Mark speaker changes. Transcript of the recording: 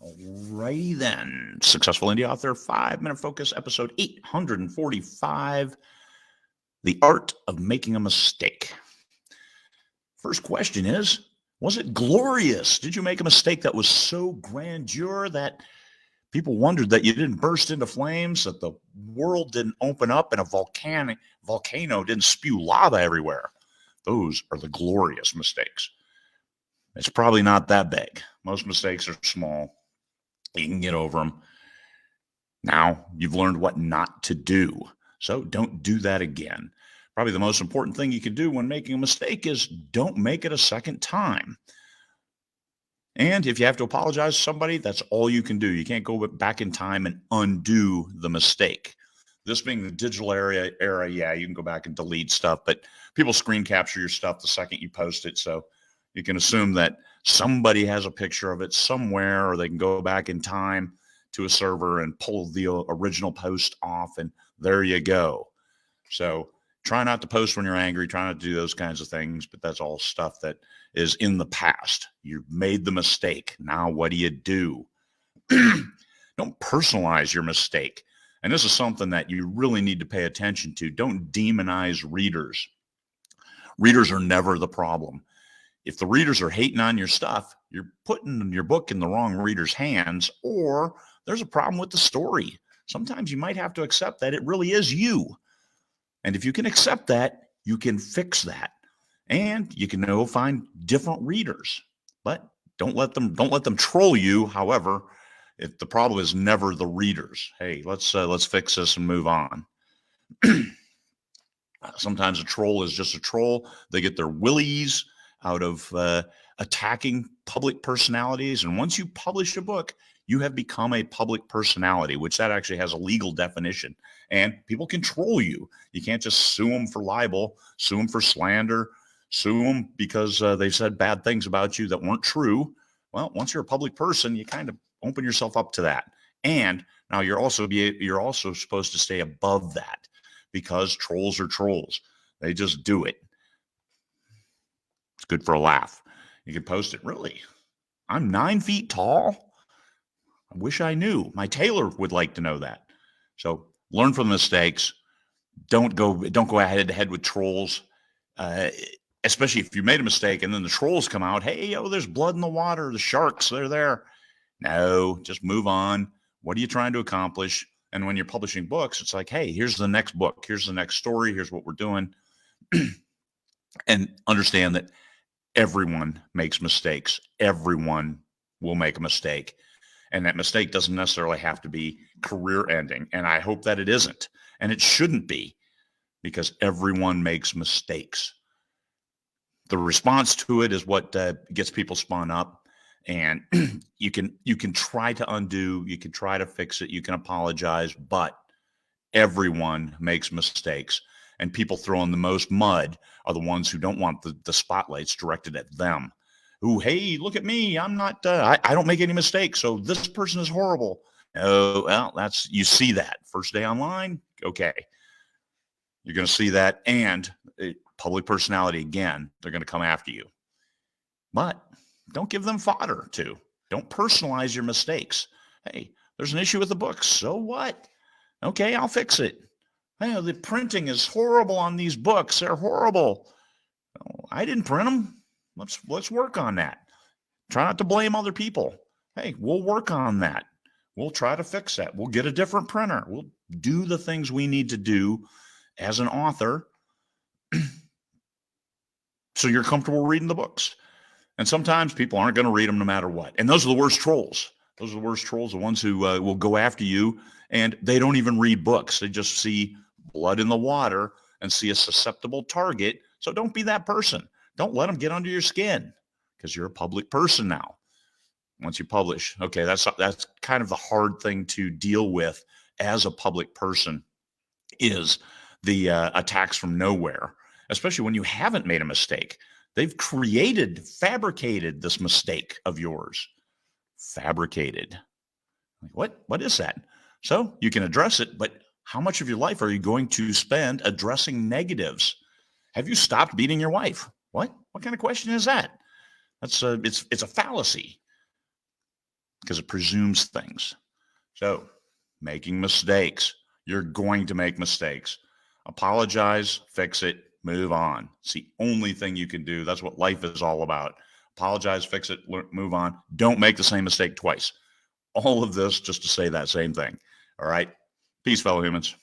Speaker 1: Alrighty then. Successful Indie Author 5-Minute Focus, episode 845, The Art of Making a Mistake. First question is, was it glorious? Did you make a mistake that was so grandeur that people wondered that you didn't burst into flames, that the world didn't open up and a volcano didn't spew lava everywhere? Those are the glorious mistakes. It's probably not that big. Most mistakes are small. You can get over them. Now you've learned what not to do. So don't do that again. Probably the most important thing you can do when making a mistake is don't make it a second time. And if you have to apologize to somebody, that's all you can do. You can't go back in time and undo the mistake. This being the digital era, yeah, you can go back and delete stuff, but people screen capture your stuff the second you post it. So you can assume that somebody has a picture of it somewhere, or they can go back in time to a server and pull the original post off, and there you go. So try not to post when you're angry. Try not to do those kinds of things, but that's all stuff that is in the past. You've made the mistake. Now what do? Don't personalize your mistake. And this is something that you really need to pay attention to. Don't demonize readers. Readers are never the problem. If the readers are hating on your stuff, you're putting your book in the wrong reader's hands, or there's a problem with the story. Sometimes you might have to accept that it really is you. And if you can accept that, you can fix that. And you can go find different readers. But don't let them troll you. However, if the problem is never the readers, hey, let's fix this and move on. Sometimes a troll is just a troll. They get their willies out of attacking public personalities. And once you publish a book, you have become a public personality, which that actually has a legal definition. And people control you. You can't just sue them for libel, sue them for slander, sue them because they've said bad things about you that weren't true. Well, once you're a public person, you kind of open yourself up to that. And now you're also supposed to stay above that, because trolls are trolls. They just do it. It's good for a laugh. You can post it. Really? I'm 9 feet tall? I wish I knew. My tailor would like to know that. So learn from mistakes. Don't go head to head with trolls, especially if you made a mistake and then the trolls come out. Hey, there's blood in the water. The sharks, they're there. No, just move on. What are you trying to accomplish? And when you're publishing books, it's like, hey, here's the next book. Here's the next story. Here's what we're doing. And understand that everyone makes mistakes. Everyone will make a mistake. And that mistake doesn't necessarily have to be career ending. And I hope that it isn't. And it shouldn't be, because everyone makes mistakes. The response to it is what gets people spun up. And you can try to undo, you can try to fix it, you can apologize, but everyone makes mistakes. And people throwing the most mud are the ones who don't want the spotlights directed at them. Who, hey, look at me. I'm not, I don't make any mistakes. So this person is horrible. Oh, well, you see that first day online. Okay. You're going to see that. And public personality, again, they're going to come after you. But don't give them fodder to. Don't personalize your mistakes. Hey, there's an issue with the book. So what? Okay, I'll fix it. Hey, the printing is horrible on these books. They're horrible. Oh, I didn't print them. Let's work on that. Try not to blame other people. Hey, we'll work on that. We'll try to fix that. We'll get a different printer. We'll do the things we need to do as an author so you're comfortable reading the books. And sometimes people aren't going to read them no matter what. And those are the worst trolls. Those are the worst trolls, the ones who will go after you, and they don't even read books. They just see blood in the water and see a susceptible target. So don't be that person. Don't let them get under your skin, because you're a public person now. Once you publish, okay, that's kind of the hard thing to deal with as a public person, is the attacks from nowhere, especially when you haven't made a mistake. They've fabricated this mistake of yours. Fabricated. Like, what is that? So you can address it, but how much of your life are you going to spend addressing negatives? Have you stopped beating your wife? What kind of question is that? That's it's a fallacy. because it presumes things. So making mistakes. You're going to make mistakes. Apologize, fix it, move on. It's the only thing you can do. That's what life is all about. Apologize, fix it, move on. Don't make the same mistake twice. All of this just to say that same thing. All right. Peace, fellow humans.